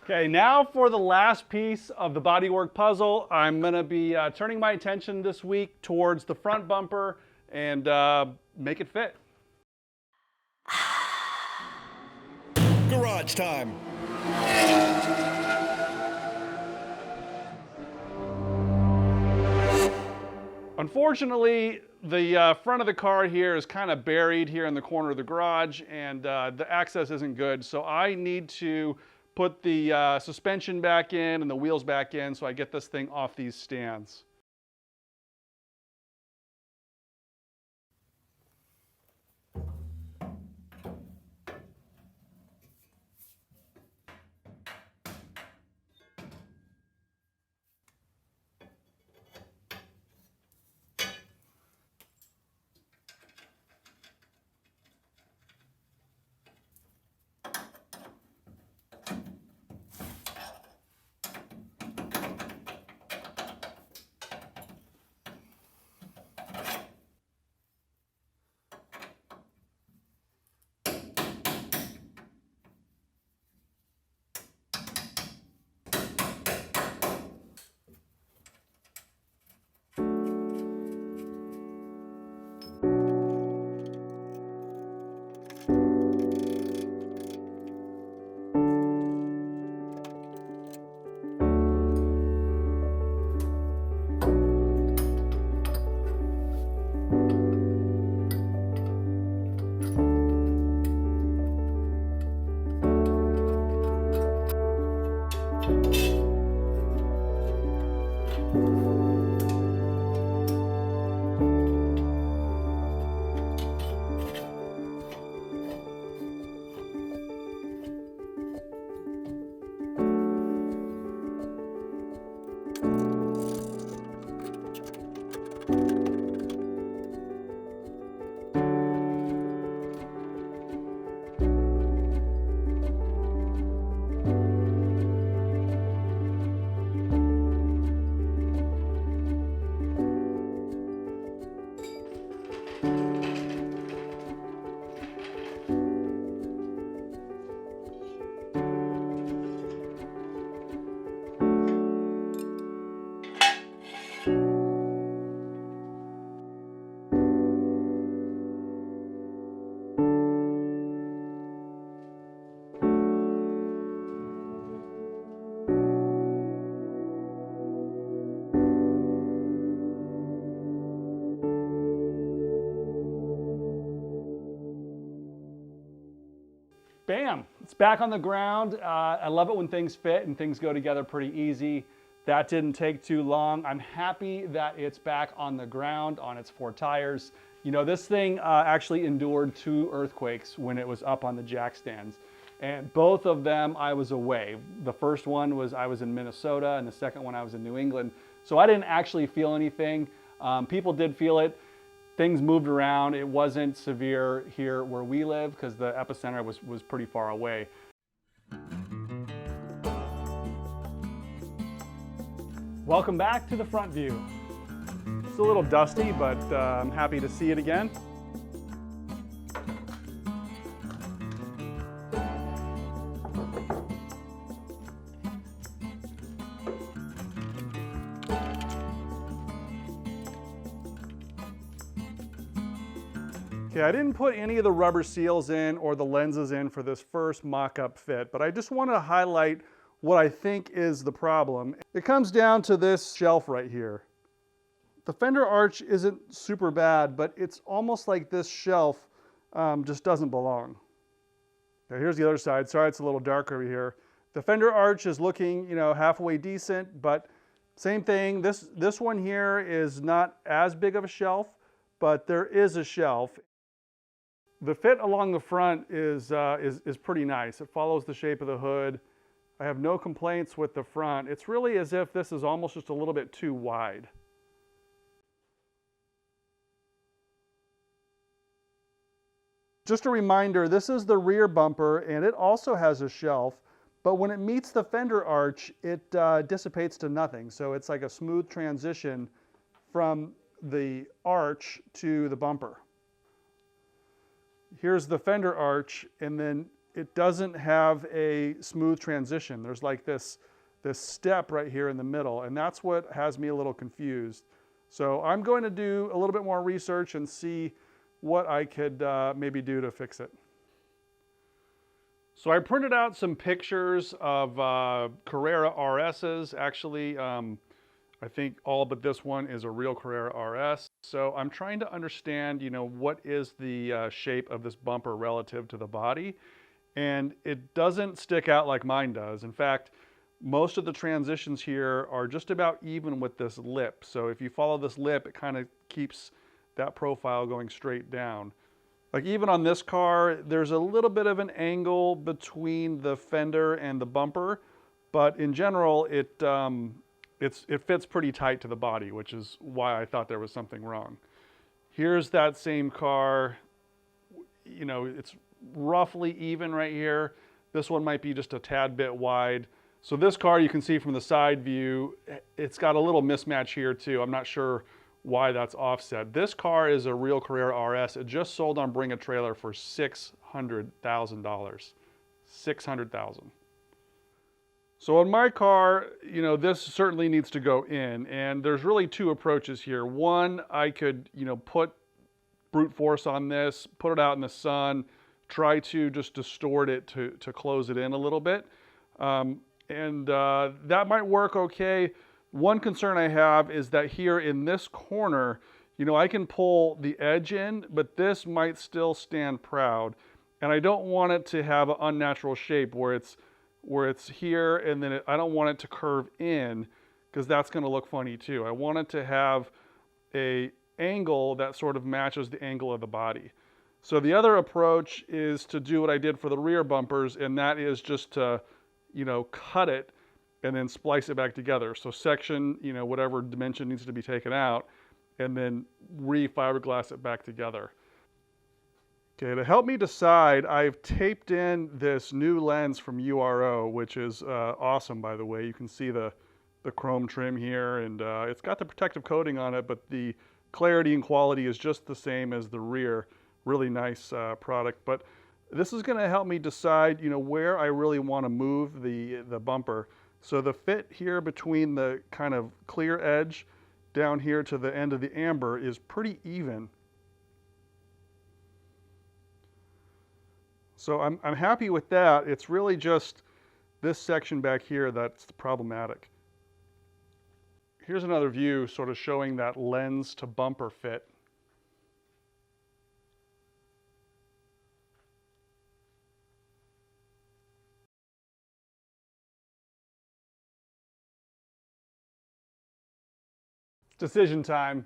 Okay, now for the last piece of the bodywork puzzle, I'm going to be turning my attention this week towards the front bumper and make it fit. Garage time. Unfortunately, the front of the car here is kind of buried here in the corner of the garage, and the access isn't good. So I need to put the suspension back in and the wheels back in so I get this thing off these stands. Bam, it's back on the ground. I love it when things fit and things go together pretty easy. That didn't take too long. I'm happy that it's back on the ground on its 4 tires. You know, this thing actually endured 2 earthquakes when it was up on the jack stands. And both of them I was away. The first one was I was in Minnesota and the second one I was in New England. So I didn't actually feel anything. People did feel it. Things moved around. It wasn't severe here where we live because the epicenter was pretty far away. Welcome back to the front view. It's a little dusty, but I'm happy to see it again. Okay, I didn't put any of the rubber seals in or the lenses in for this first mock-up fit, but I just want to highlight what I think is the problem. It comes down to this shelf right here. The fender arch isn't super bad, but it's almost like this shelf just doesn't belong. Okay, here's the other side. Sorry, it's a little dark over here. The fender arch is looking, you know, halfway decent, but same thing. This one here is not as big of a shelf, but there is a shelf. The fit along the front is pretty nice. It follows the shape of the hood. I have no complaints with the front. It's really as if this is almost just a little bit too wide. Just a reminder, this is the rear bumper and it also has a shelf, but when it meets the fender arch, it dissipates to nothing. So it's like a smooth transition from the arch to the bumper. Here's the fender arch, and then it doesn't have a smooth transition. There's like this step right here in the middle, and that's what has me a little confused. So I'm going to do a little bit more research and see what I could maybe do to fix it. So I printed out some pictures of Carrera RSs. Actually, I think all but this one is a real Carrera RS. So I'm trying to understand, what is the shape of this bumper relative to the body. And it doesn't stick out like mine does. In fact, most of the transitions here are just about even with this lip. So if you follow this lip, it kind of keeps that profile going straight down. Like even on this car, there's a little bit of an angle between the fender and the bumper, but in general, it fits pretty tight to the body, which is why I thought there was something wrong. Here's that same car. It's roughly even right here. This one might be just a tad bit wide. So this car, you can see from the side view, it's got a little mismatch here too. I'm not sure why that's offset. This car is a real Carrera RS. It just sold on Bring a Trailer for $600,000. $600,000. So on my car, this certainly needs to go in, and there's really two approaches here. One, I could, put brute force on this, put it out in the sun, try to just distort it to close it in a little bit. That might work okay. One concern I have is that here in this corner, I can pull the edge in, but this might still stand proud. And I don't want it to have an unnatural shape where it's here and then I don't want it to curve in, because that's going to look funny too. I want it to have an angle that sort of matches the angle of the body. So the other approach is to do what I did for the rear bumpers, and that is just to, cut it and then splice it back together. So section, whatever dimension needs to be taken out, and then re-fiberglass it back together. Okay, to help me decide, I've taped in this new lens from URO, which is awesome, by the way. You can see the chrome trim here, and it's got the protective coating on it, but the clarity and quality is just the same as the rear. Really nice product. But this is going to help me decide, where I really want to move the bumper. So the fit here between the kind of clear edge down here to the end of the amber is pretty even. So I'm happy with that. It's really just this section back here that's problematic. Here's another view sort of showing that lens to bumper fit. Decision time.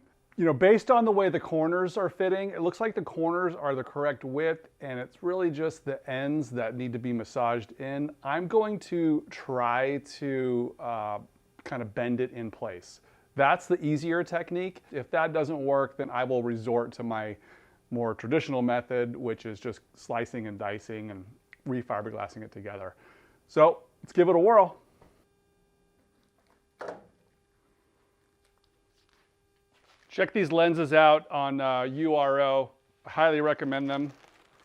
Based on the way the corners are fitting, it looks like the corners are the correct width, and it's really just the ends that need to be massaged in. I'm going to try to kind of bend it in place. That's the easier technique. If that doesn't work, then I will resort to my more traditional method, which is just slicing and dicing and refiberglassing it together. So let's give it a whirl. Check these lenses out on URO. I highly recommend them.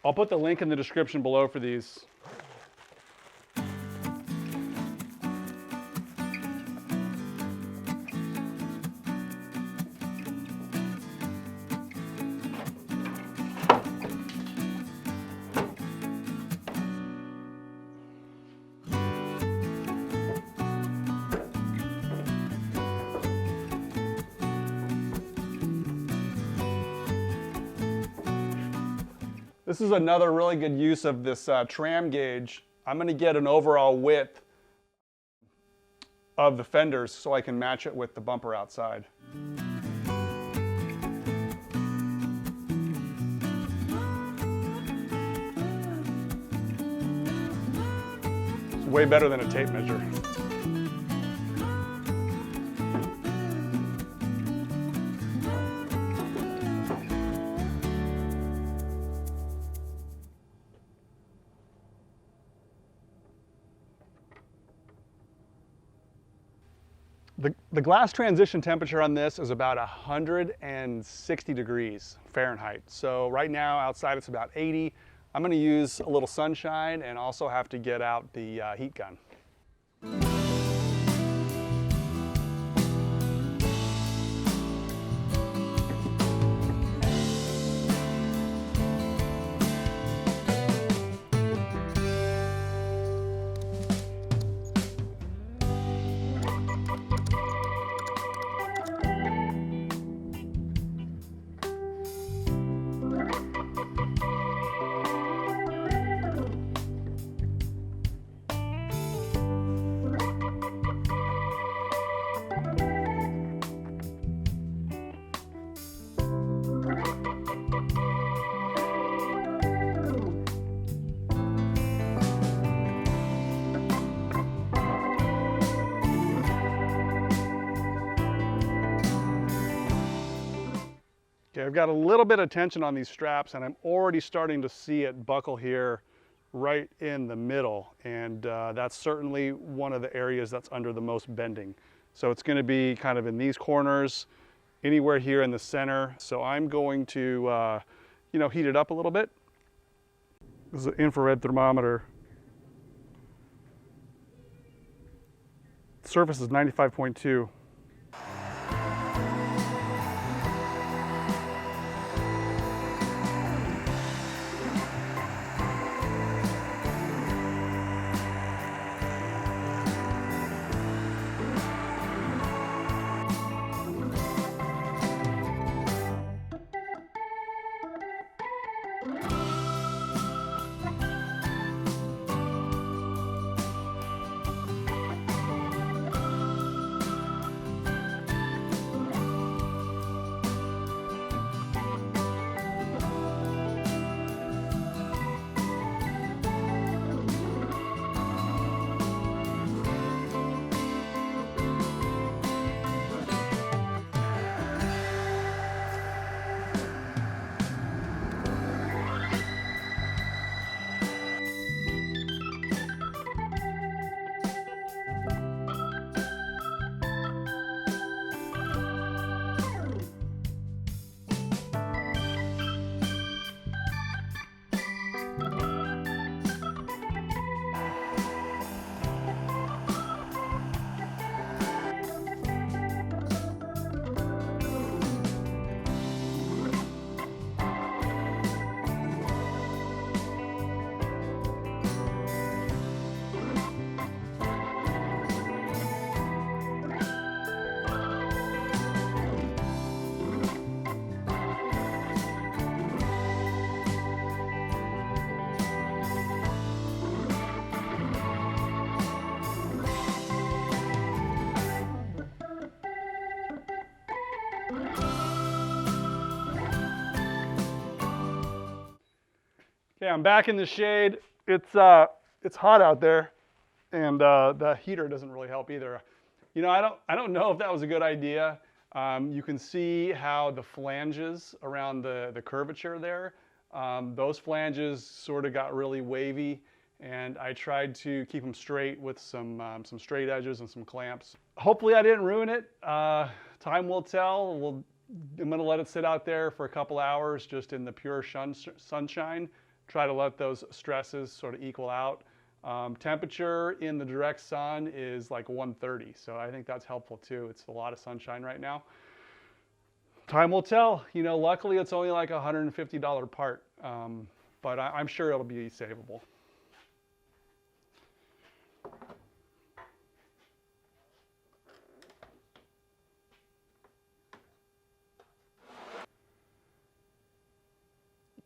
I'll put the link in the description below for these. This is another really good use of this tram gauge. I'm going to get an overall width of the fenders so I can match it with the bumper outside. It's way better than a tape measure. The glass transition temperature on this is about 160 degrees Fahrenheit. So right now outside it's about 80. I'm going to use a little sunshine and also have to get out the heat gun. Okay, I've got a little bit of tension on these straps and I'm already starting to see it buckle here right in the middle. And that's certainly one of the areas that's under the most bending. So it's going to be kind of in these corners, anywhere here in the center. So I'm going to, heat it up a little bit. This is an infrared thermometer. Surface is 95.2. Okay, I'm back in the shade. It's hot out there, and the heater doesn't really help either. You know, I don't know if that was a good idea. You can see how the flanges around the curvature there, those flanges sort of got really wavy, and I tried to keep them straight with some straight edges and some clamps. Hopefully I didn't ruin it. Time will tell. I'm going to let it sit out there for a couple hours just in the pure sunshine. Try to let those stresses sort of equal out. Temperature in the direct sun is like 130, so I think that's helpful too. It's a lot of sunshine right now. Time will tell. You know, luckily it's only like a $150 part, but I'm sure it'll be savable.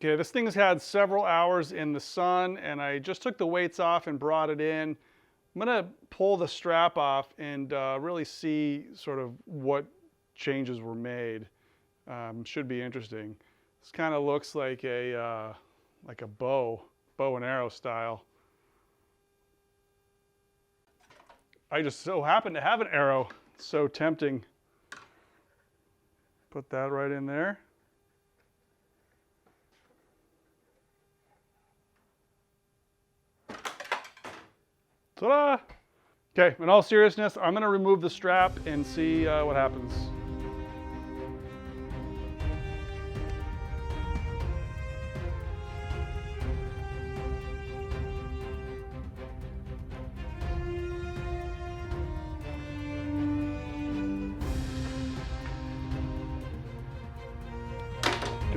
Okay, this thing has had several hours in the sun, and I just took the weights off and brought it in. I'm gonna pull the strap off and really see sort of what changes were made. Should be interesting. This kind of looks like a bow and arrow style. I just so happen to have an arrow. It's so tempting. Put that right in there. Ta-da! Okay, in all seriousness, I'm going to remove the strap and see what happens.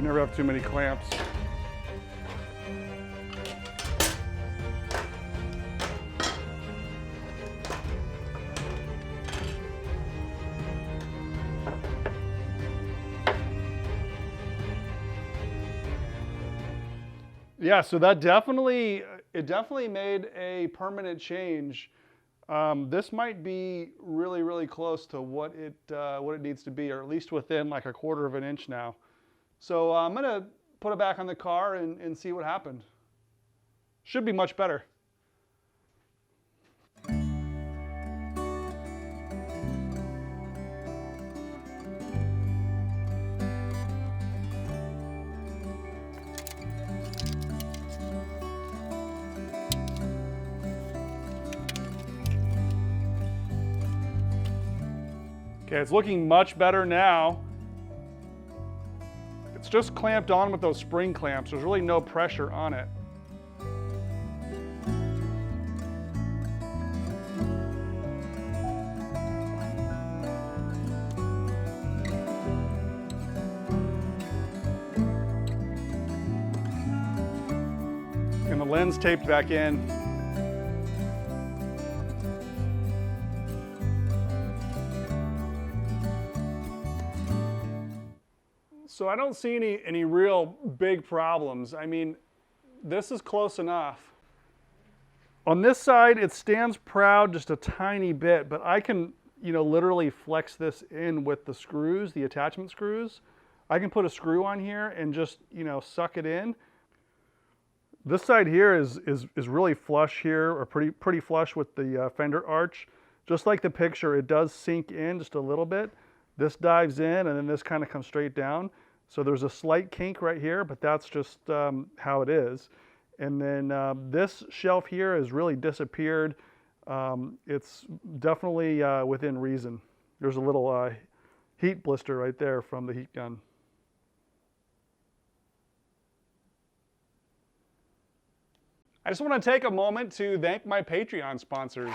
never have too many clamps. Yeah, so that definitely made a permanent change. This might be really, really close to what it needs to be, or at least within like 1/4 of an inch now. So I'm gonna put it back on the car and see what happened. Should be much better. Okay, it's looking much better now. It's just clamped on with those spring clamps. There's really no pressure on it. And the lens taped back in. So I don't see any real big problems. I mean, this is close enough. On this side, it stands proud just a tiny bit, but I can, literally flex this in with the screws, the attachment screws. I can put a screw on here and just, suck it in. This side here is really flush here, or pretty flush with the fender arch. Just like the picture, it does sink in just a little bit. This dives in, and then this kind of comes straight down. So there's a slight kink right here, but that's just how it is. And then this shelf here has really disappeared. It's definitely within reason. There's a little heat blister right there from the heat gun. I just want to take a moment to thank my Patreon sponsors.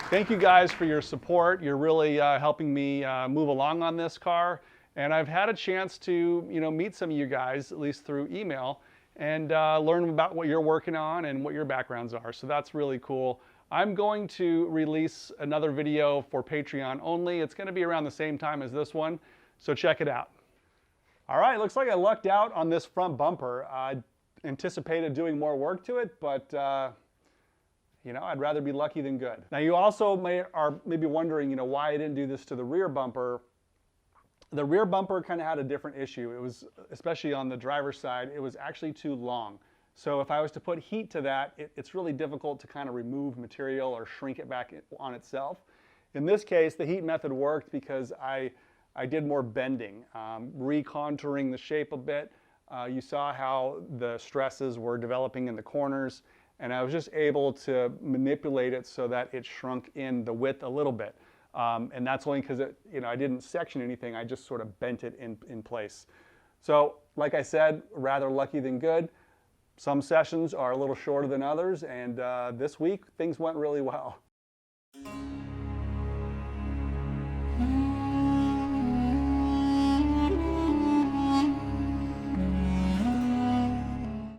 Thank you guys for your support. You're really helping me move along on this car. And I've had a chance to meet some of you guys, at least through email, and learn about what you're working on and what your backgrounds are. So that's really cool. I'm going to release another video for Patreon only. It's going to be around the same time as this one, so check it out. All right, looks like I lucked out on this front bumper. I anticipated doing more work to it, but I'd rather be lucky than good. Now you also are maybe wondering, why I didn't do this to the rear bumper. The rear bumper kind of had a different issue. It was, especially on the driver's side, it was actually too long. So if I was to put heat to that, it's really difficult to kind of remove material or shrink it back on itself. In this case, the heat method worked because I did more bending, recontouring the shape a bit. You saw how the stresses were developing in the corners, and I was just able to manipulate it so that it shrunk in the width a little bit. And that's only because I didn't section anything, I just sort of bent it in place. So like I said, rather lucky than good. Some sessions are a little shorter than others, and this week things went really well.